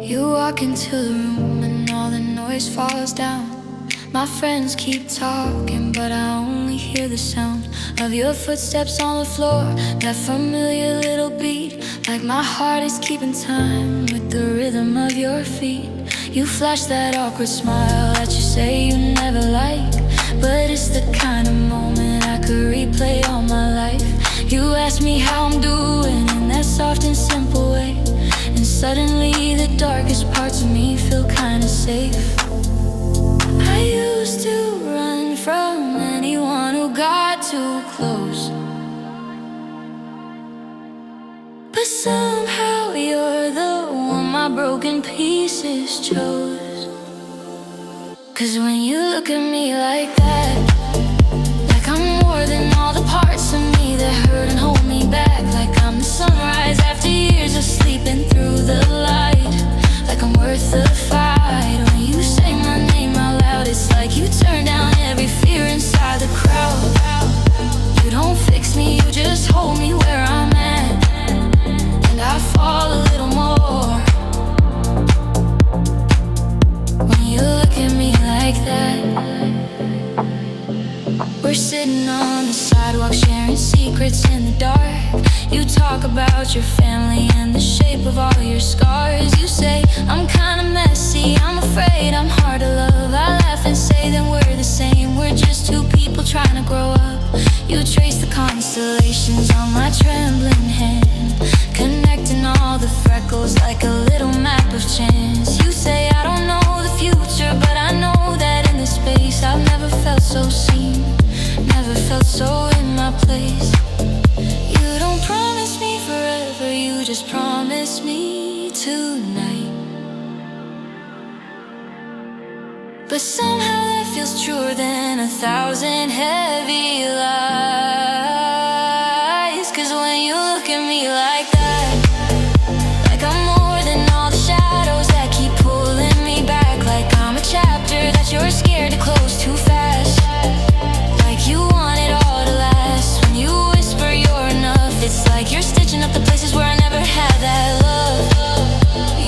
You walk into the room and all the noise falls down. My friends keep talking, but I only hear the sound of your footsteps on the floor. That familiar little beat, like my heart is keeping time with the rhythm of your feet. You flash that awkward smile that you say you never like, but it's the kind of moment I could replay all my life. You ask me how I'm doing in that soft and simple way, and suddenly the darkest parts of me feel kinda safe. I used to run from anyone who got too close, but somehow you're the one my broken pieces chose. 'Cause when you look at me like that, like I'm more than all the parts of me that hurt and hold me back, like I'm the sunrise after years of sleeping through the light, like I'm worth the fight. When you say my name out loud, it's like you turn down every fear inside the crowd. You don't fix me, you just hold me where I'm at, and I fall a little more when you look at me like that. We're sitting on the sidewalk sharing secrets in the dark. You talk about your family and the shape of all your scars. You say I'm kinda messy, I'm afraid I'm hard to love. I laugh and say that we're the same, we're just two people trying to grow up. You trace the constellations on my trembling hand, connecting all the freckles like a little map of chance. You say I don't know the future, but I know that in this space I've never felt so seen, never felt so in my place. You don't promise me forever, you just promise me tonight. But somehow that feels truer than 1,000 heavy lies. 'Cause when you look at me like that, like I'm more than all the shadows that keep pulling me back, like I'm a chapter that you're scared to close too fast, like you want it all to last. When you whisper you're enough, it's like you're stitching up the places where I never had that love.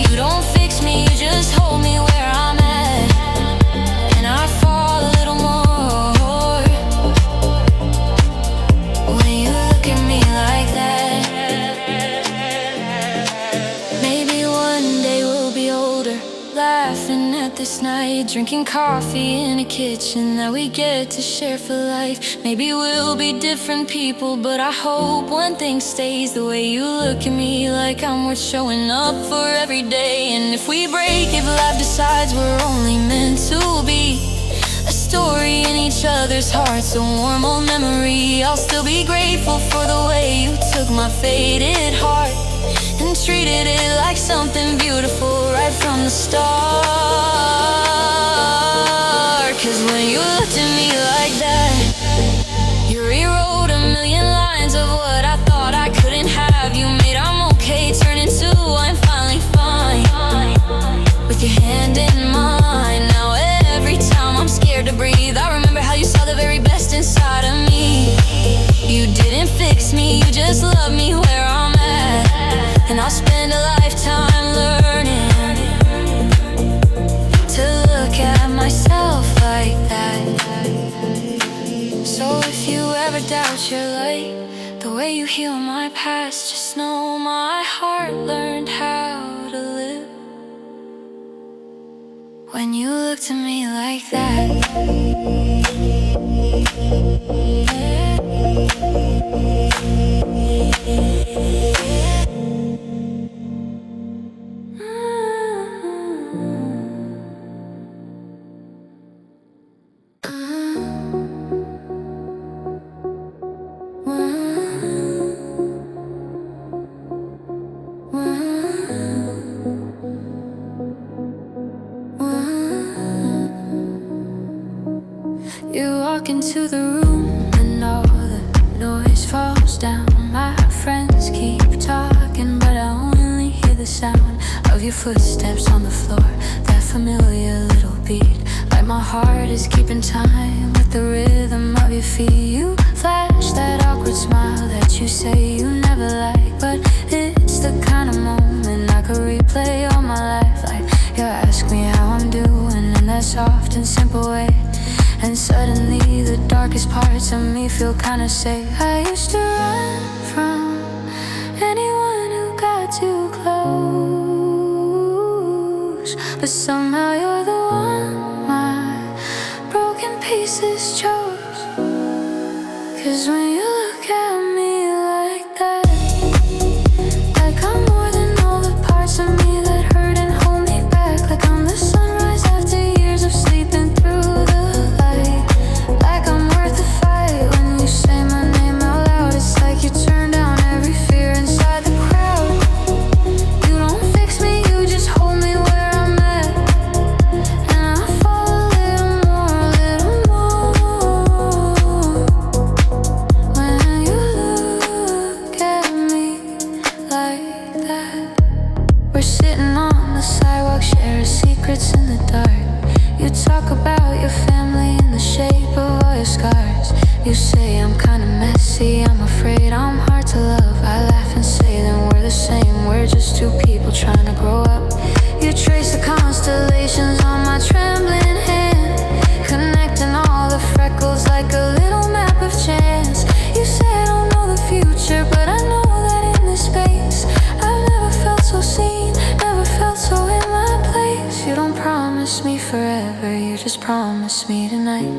You don't fix me, you just hold me where I'm at, and I fall a little more when you look at me like that. Maybe one day we'll be older, laughing at this night, drinking coffee in a kitchen that we get to share for life. Maybe we'll be different people, but I hope one thing stays: the way you look at me like I'm worth showing up for every day. And if we break, if life decides we're only meant to be a story in each other's hearts, a warm old memory, I'll still be grateful for the way you took my faded heart and treated it like something beautiful right from the start. 'Cause when you looked at me like that, you rewrote a million lines of what I thought I couldn't have. You made I'm okay turn into I'm finally fine, with your hand in mine. Now every time I'm scared to breathe, I remember how you saw the very best inside of me. You didn't fix me, you just love me where I'm at, and I'll spend a lifetime learning to look at myself like that. So if you ever doubt your light, the way you heal my past, just know my heart learned how to live when you look to me like that. You walk into the room and all the noise falls down. My friends keep talking, but I only hear the sound of your footsteps on the floor, that familiar little beat, like my heart is keeping time with the rhythm of your feet. You flash that awkward smile that you say you never like, but it's the kind of moment I could replay all my life. Like you ask me how I'm doing in that soft and simple way, and suddenly the darkest parts of me feel kinda safe. I used to run from anyone who got too close, but somehow you're the one my broken pieces chose. 'Cause when you look at me like that, like I'm more than all the parts of me that hurt and hold me back, like I'm the sunrise after years of sleeping through the light, like I'm worth the fight. When you say my name out loud, it's like you turn down every fear inside the crowd. You don't fix me, you just hold me where I'm at, and I fall a little more, a little more when you look at me like that. We're sitting on the sidewalk, sharing secrets in the dark. You talk about your family and the shape of all your scars. You say I'm kinda messy, I'm afraid I'm hard to love. I laugh and say then we're the same, we're just two people trying to grow up. You trace the constellations on my trembling hand, connecting all the freckles like a little map of chance. You say I don't know the future, but I know that in this space I've never felt so seen, never felt so in my place. You don't promise me forever, you just promise me tonight,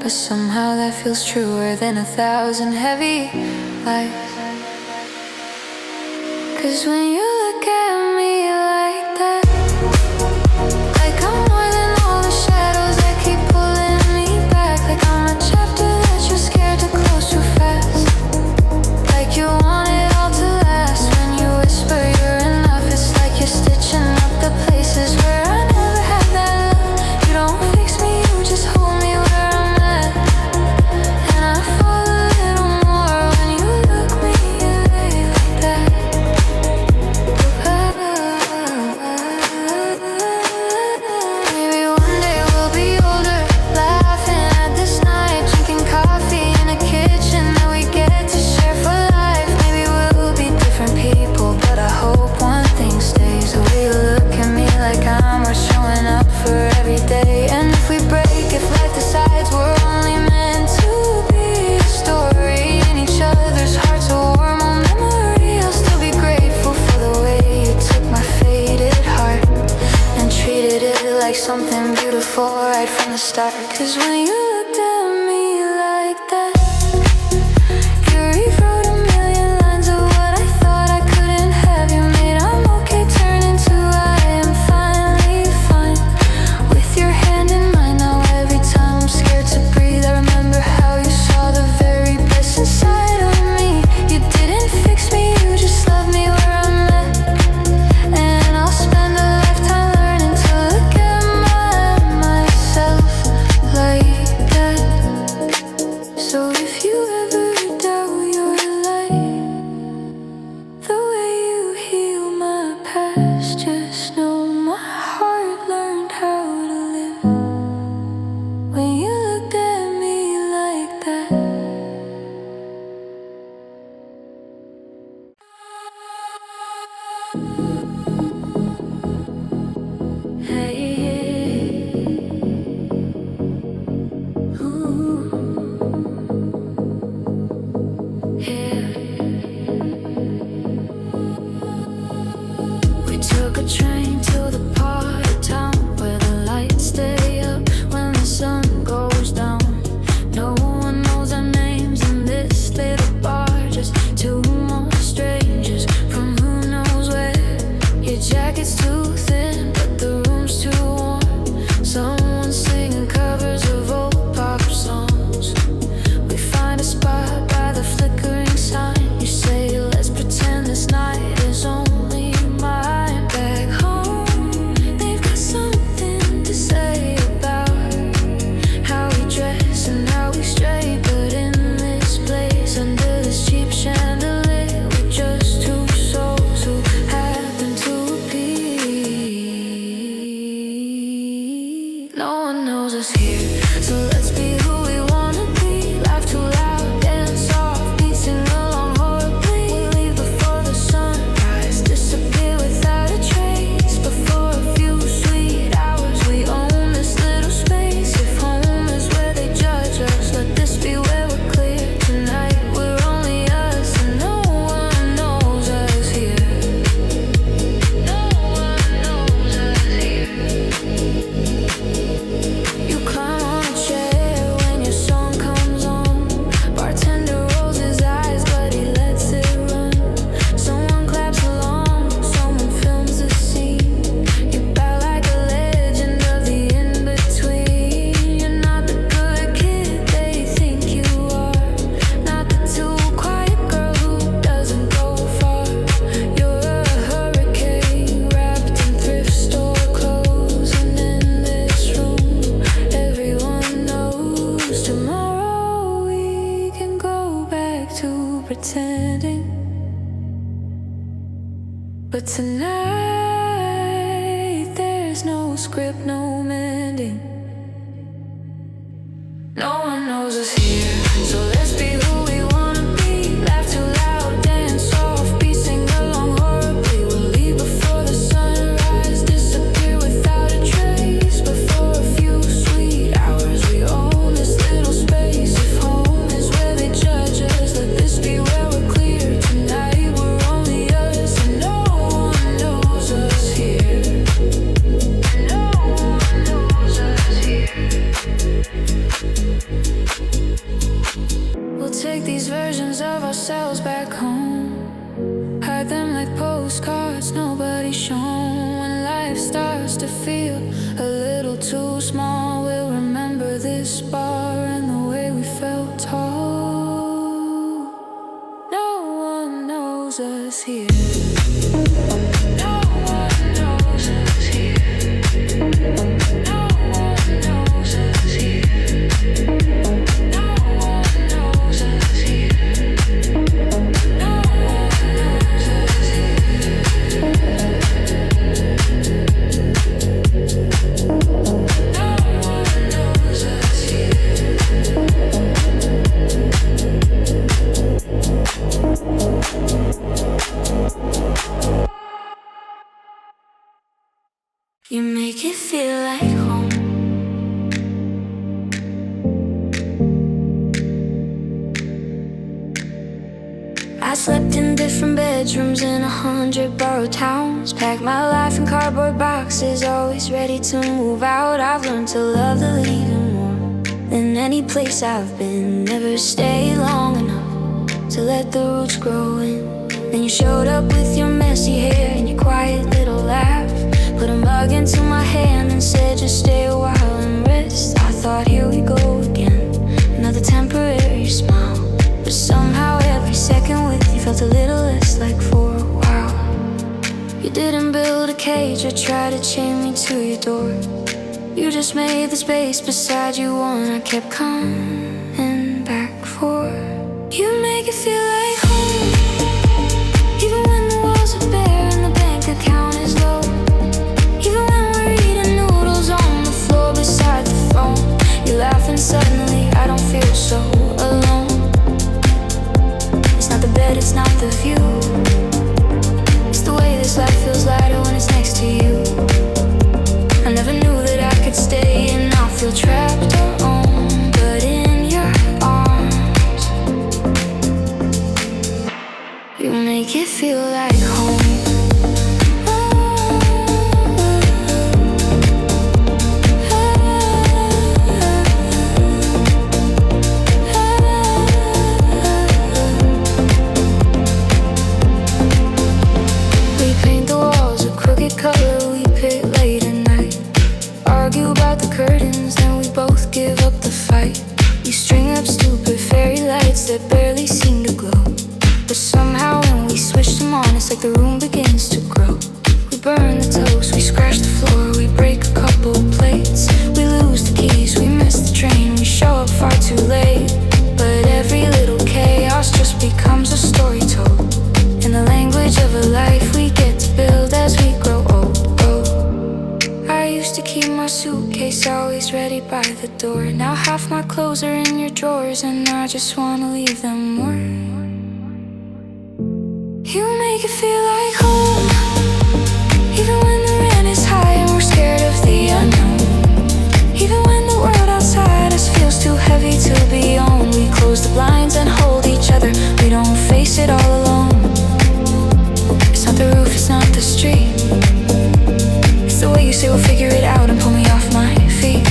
but somehow that feels truer than 1,000 heavy lies. 'Cause when you look at me like that, like I'm more than all the shadows that keep pulling me back, like I'm a chapter that you're scared to close too fast, like you want it all to last. When you whisper you're enough, it's like you're stitching up the places where I never had that love. You don't fix me, you just hold me where I'm at, and I fall a little more when you look me like that. Maybe one day we'll be older, laughing at this night, drinking coffee in a kitchen that we get to share for life. Maybe we'll be different people, but I hope one thing stays, the way you look at me like I'm worth showing up for every day. And if we break, if life decides we're only meant to be a story in each other's hearts, a warm old memory, I'll still be grateful for the way you took my faded heart and treated it like something beautiful right from the start. 'Cause when you looked at me like that, you rewrote a million lines of what I thought I couldn't have. You made I'm okay turn into I am finally fine, with your hand in mine. Now every time I'm scared to breathe, I remember how you saw the very best inside of me. You didn't fix me, you just loved me where I'm at, and I'll spend a lifetime learning to look at myself like us here. So let's be who we wanna be. Laugh too loud, dance soft, beat, sing along horribly. We leave before the sunrise, disappear without a trace. Before a few sweet hours, we own this little space. If home is where they judge us, let this be where we're clear. Tonight we're only us, and no one knows us here. No one knows us here. You climb on a chair when your song comes on. Bartender rolls his eyes, but he lets it run. Someone claps along, someone films the scene. You bow like a legend of the in-between. You're not the good kid they think you are, not the too quiet girl who doesn't go far. You're a hurricane wrapped in thrift store clothes, and in this room everyone knows tomorrow we can go back to pretending. But tonight there's no script, no mending. No one knows us here. So let's be who we wanna be. Laugh too loud, dance soft, beat, sing along horribly. We'll leave before the sunrise, disappear without a trace. Before a few sweet hours, we own this little space. If home is where they judge us, let this be where we're clear. Tonight we're only us, and no one knows us here. No one knows us here. We'll take these versions of ourselves back home, hide them like postcards nobody's shown. When life starts to feel a little too small, we'll remember this bar and the way we felt tall. No one knows us here. No one knows us here. No one knows us here. No one knows us here. No one knows us here. No one knows us here. You make it feel like home. I slept in different bedrooms in 100 borrowed towns. Packed my life in cardboard boxes, always ready to move out. I've learned to love the leaving more than any place I've been. Never stayed long enough to let the roots grow in. Then you showed up with your messy hair and your quiet little laugh. Put a mug into my hand and said just stay a while and rest. I thought here we go again, another temporary smile. But somehow every second with you felt a little less like for a while. You didn't build a cage or try to chain me to your door. You just made the space beside you one I kept coming back for. You make it feel like home, even when the walls are bare and the bank account is low. Even when we're eating noodles on the floor beside the phone. You're laughing suddenly, I don't feel so alone. It's not the bed, it's not the view. It's the way this life feels lighter when it's next to you. I never knew that I could stay and not feel trapped or owned, but in your arms, you make it feel like home. Color we pick late at night. Argue about the curtains, then we both give up the fight. You string up stupid fairy lights that barely seem to glow, but somehow when we switch them on, it's like the room begins to grow. We burn the toast, we scratch the floor, we break a couple plates. We lose the keys, we miss the train, we show up far too late. But every little chaos just becomes a story told in the language of a life we get to build as we grow old. Oh, are you used to keep my suitcase always ready by the door. Now half my clothes are in your drawers, and I just wanna leave them more. You make it feel like home, even when the rent is high and we're scared of the unknown. Even when the world outside us feels too heavy to be on, we close the blinds and hold each other. We don't face it all alone. It's not the roof, it's not the street. It's the way you say we'll figure it out and pull me off my feet.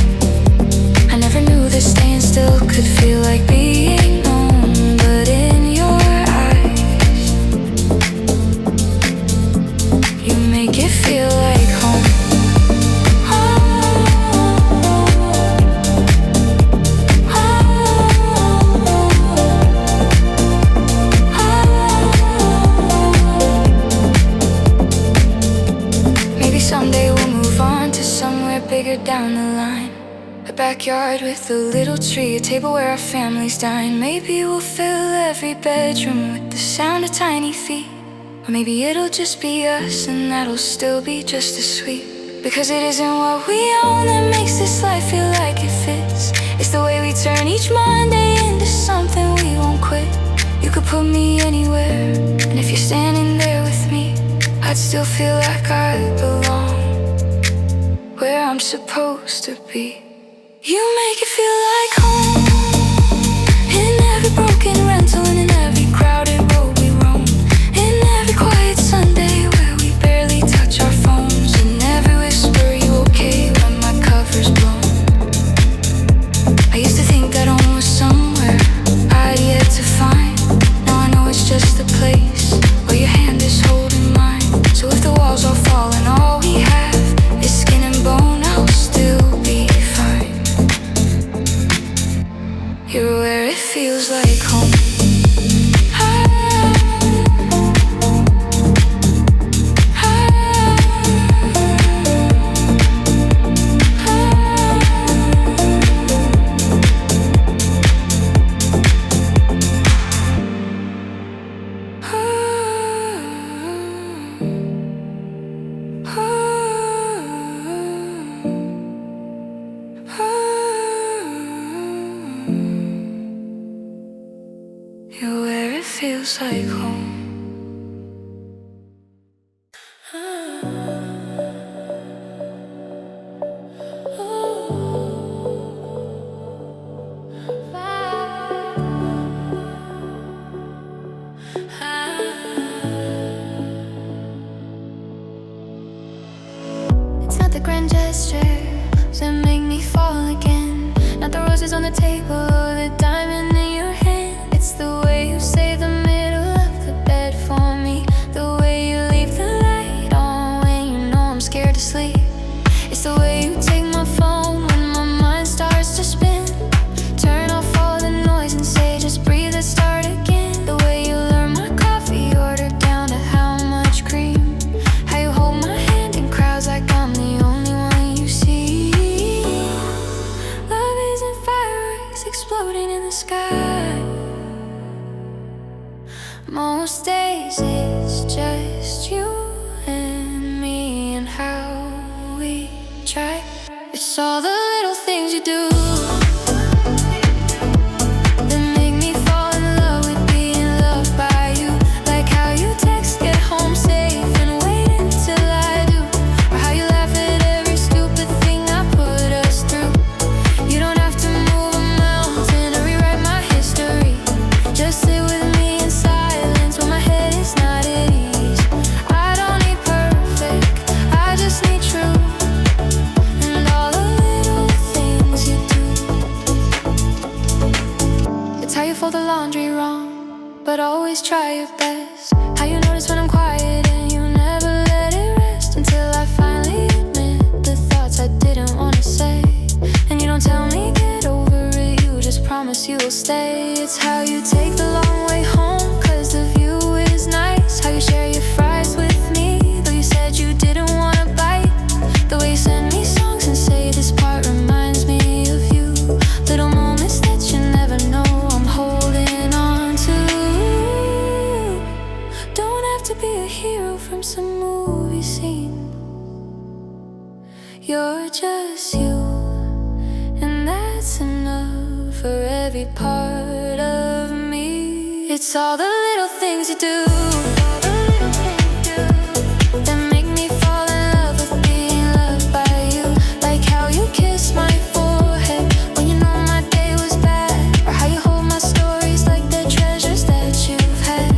I never knew that staying still could feel like being known, but in your eyes, you make it feel like home. Someday we'll move on to somewhere bigger down the line. A backyard with a little tree, a table where our families dine. Maybe we'll fill every bedroom with the sound of tiny feet. Or maybe it'll just be us, and that'll still be just as sweet. Because it isn't what we own that makes this life feel like it fits. It's the way we turn each Monday into something we won't quit. You could put me anywhere, and if you're standing there with me, I'd still feel like I belong where I'm supposed to be. You make it feel like home, in every broken rental and in every crowded road we roam. In every quiet Sunday where we barely touch our phones. In every whisper, you okay when my cover's blown. I used to think that home was somewhere I'd yet to find. Now I know it's just the place where your hand is holding mine. So if the walls all fall and all we have is skin and bone, I'll still be fine. You're where it feels like home. You're where it feels like home. It's not the grand gestures that make me fall again, not the roses on the table or the diamond in your hand. It's the way you save the middle of the bed for me, the way you leave the light on when you know I'm scared to sleep. It's the way you take my phone when my mind starts to spin, turn off all the noise and say just breathe and start again. The way you learn my coffee order down to how much cream, how you hold my hand in crowds like I'm the only one you see. Love isn't fireworks exploding in the sky. Most days it's just you and me and how we try. It's all the little things you do that make me fall in love with being loved by you. Like how you text, get home safe and wait until I do. Or how you laugh at every stupid thing I put us through. You don't have to move a mountain or rewrite my history. Just sit with me in silence when my head is not at ease. I don't need perfect, I just need true. And all the little things you do. It's how you fold the laundry wrong, but always try your best. How you notice when I'm quiet and you never let it rest until I finally admit the thoughts I didn't want to say. And you don't tell me get over it, you just promise you'll stay. It's how you take the long way home, cause the view is nice. How you share your fries with me, though you said you didn't want to bite. The way you send me songs and say this part reminds me of you. Little moments that you never know I'm holding on to. Don't have to be a hero from some movie scene. You're just you, and that's enough for every part of me. It's all the little things you do that make me fall in love with being loved by you. Like how you kiss my forehead when you know my day was bad, or how you hold my stories like they're treasures that you've had.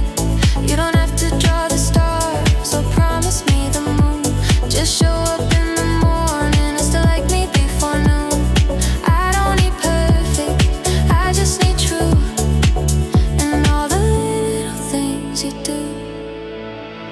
You don't have to draw the stars or promise me the moon. Just show up in the morning and still like me before noon. I don't need perfect, I just need true. And all the little things you do.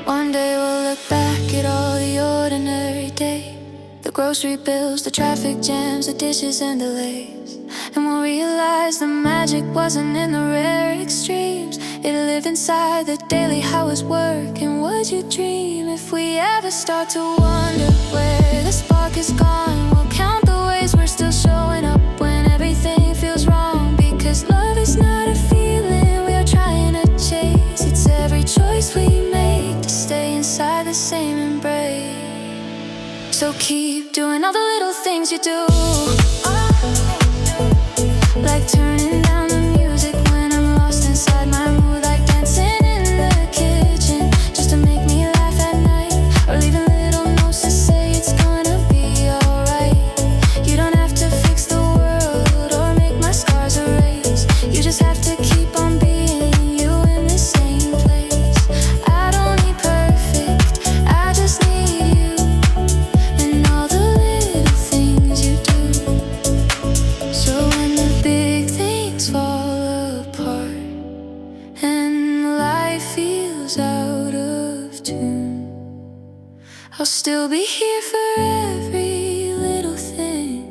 One day we'll look back at all the ordinary day, the grocery bills, the traffic jams, the dishes and delays. And we'll realize the magic wasn't in the rare extremes. It lived inside the daily how it's working. Would you dream if we ever start to wonder where the spark is gone? We'll count the ways we're still showing up when everything feels wrong. Because love is not a feeling we are trying to chase. It's every choice we make to stay inside the same embrace. So keep doing all the little things you do, like turning down the music when I'm lost inside my mood, like dancing in the kitchen just to make me laugh at night, or leaving little notes to say it's gonna be alright. You don't have to fix the world or make my scars erase. You just have to keep on being you in the same place. I don't need perfect, I just need you, and all the little things you do. So when the big things fall apart and life feels out of tune, I'll still be here for every little thing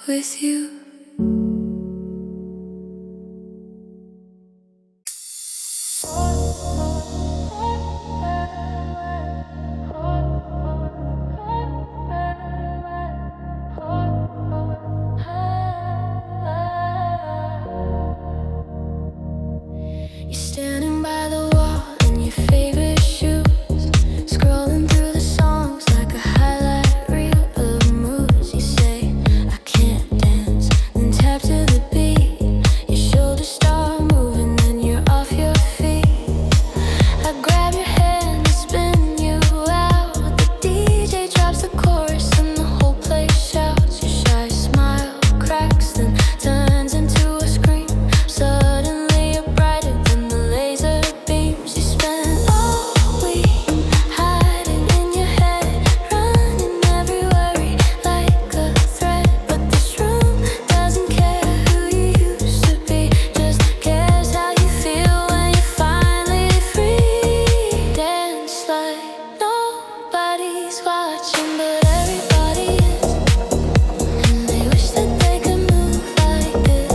with you. You're standing by the wall in your favorite shoes, scrolling through the songs like a highlight reel of moods. You say, I can't dance, then tap to the beat. Your shoulders start moving, then you're off your feet. I grab your hand and spin you out. The DJ drops the chorus and the whole place shouts. Your shy smile cracks, then turns into a scream. Suddenly you're brighter than the laser beams. You spend all week hiding in your head, running every worry like a threat. But this room doesn't care who you used to be, just cares how you feel when you're finally free. Dance like nobody's watching, but everybody is. And they wish that they could move like this.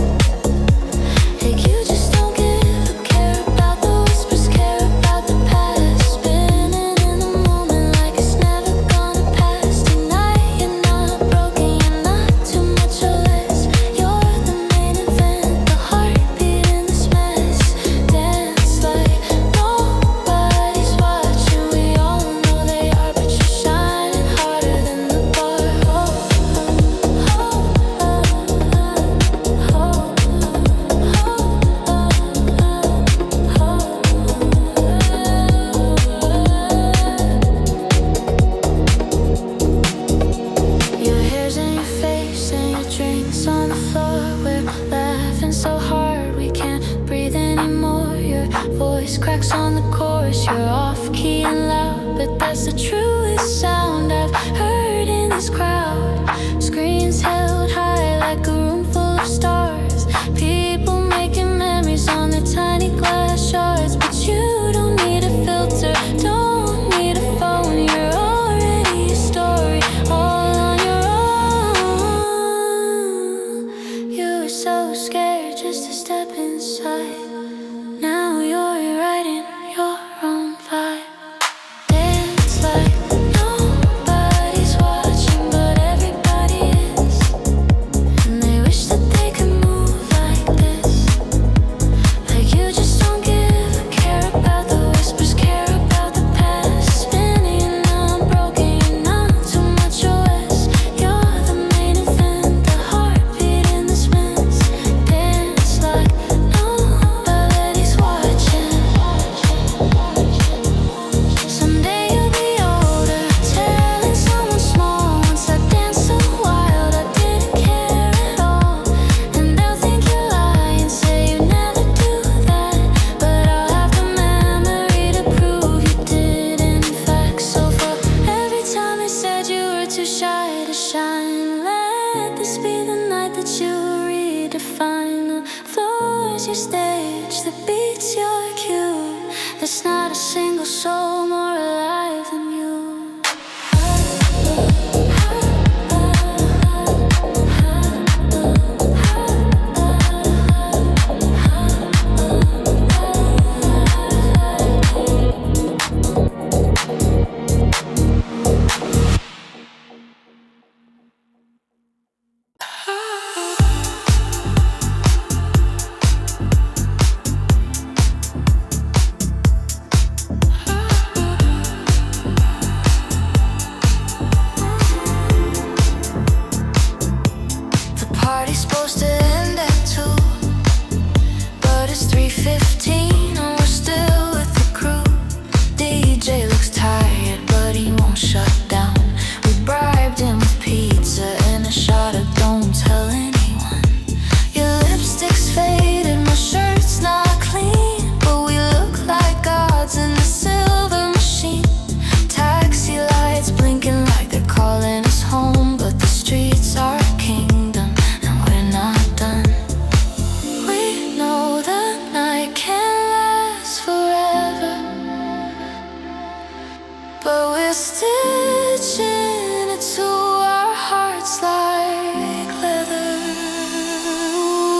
Like you just don't give a care about the whispers, care about the past. Spinning in the moment like it's never gonna pass. Tonight you're not broken, you're not too much or less. You're the main event, the heartbeat in this mess. Dance like nobody's watching. We all know they are, but you're shining harder than the bar. Your hair's in your face and your drinks on the floor. We're laughing so hard we can't breathe anymore. Your voice cracks on the chorus. You're off key and loud, but that's the truest sound I've heard in this crowd. Screens held high like a room full of stars. People making memories on their tiny glass shards. But you don't need a filter, don't need a phone. You're already a story, all on your own. You were so scared just to step inside. Now you're writing your own vibe. Dance like nobody's watching, but everybody is. your stage, the beat's your cue. There's not a single soul more alive than you. Party's supposed to end at 2, but it's 3:15 and we're still with the crew. DJ looks tired, but he won't shut down. We bribed him with pizza and a shot of don't tell anyone. Your lipstick's faded, my shirt's not clean, but we look like gods in the silver machine. Taxi lights blinking like they're calling us home, but the streets are king. But we're stitching it to our hearts like leather.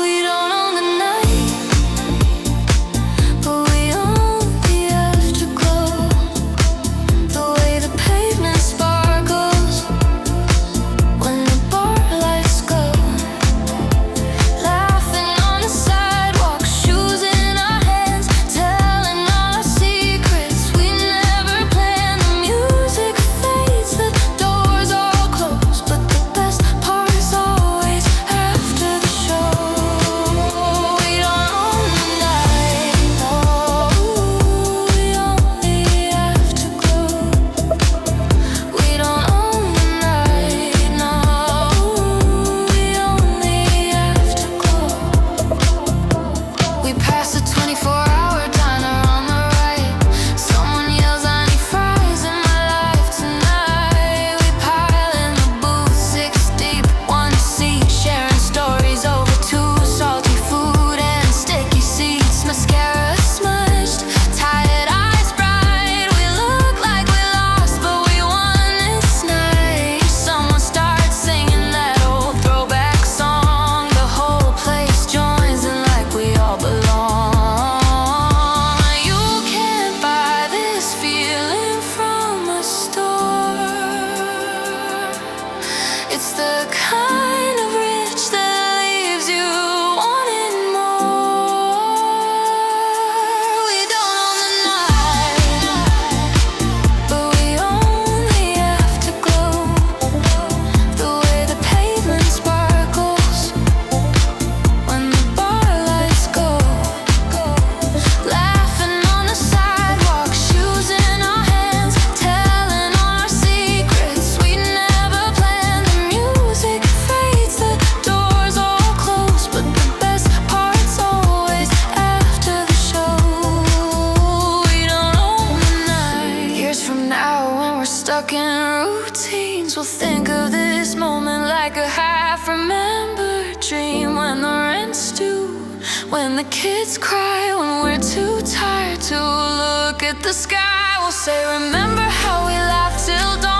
We don't own the night, but we own the afterglow. The way the pavement sparkles when the bar lights go. Laughing on the sidewalk, shoes in our hands, telling all our secrets we never planned. Music fades, the doors all close, but the best part is always after the show. We don't own the night, no, we only afterglow. We don't own the night, no, we only afterglow. We pass the 24-hour diner on the right. Someone yells, I need fries in my life tonight. We pile in the booth, 6 deep, 1 seat, sharing stories over 2 salty food and sticky seats. Mascara smudged, tired eyes bright. We look like we lost, but we won this night. Someone starts singing that old throwback song. The whole place joins in like we all belong. You can't buy this feeling from a store. It's the kind of rich that leaves you wanting more. We don't own the night, but we own the afterglow. The way the pavement sparkles when the bar lights go. Laughing on the sidewalk, shoes in our hands, telling all our secrets we never planned. The music fades, the doors all close, but the best part's always after the show. We don't own the night. Years from now, when we're stuck in routines, we'll think of this moment like a half-remembered dream. When the rent's due, when the kids cry, when we're too tired to look at the sky, we'll say, remember how we laughed till dawn.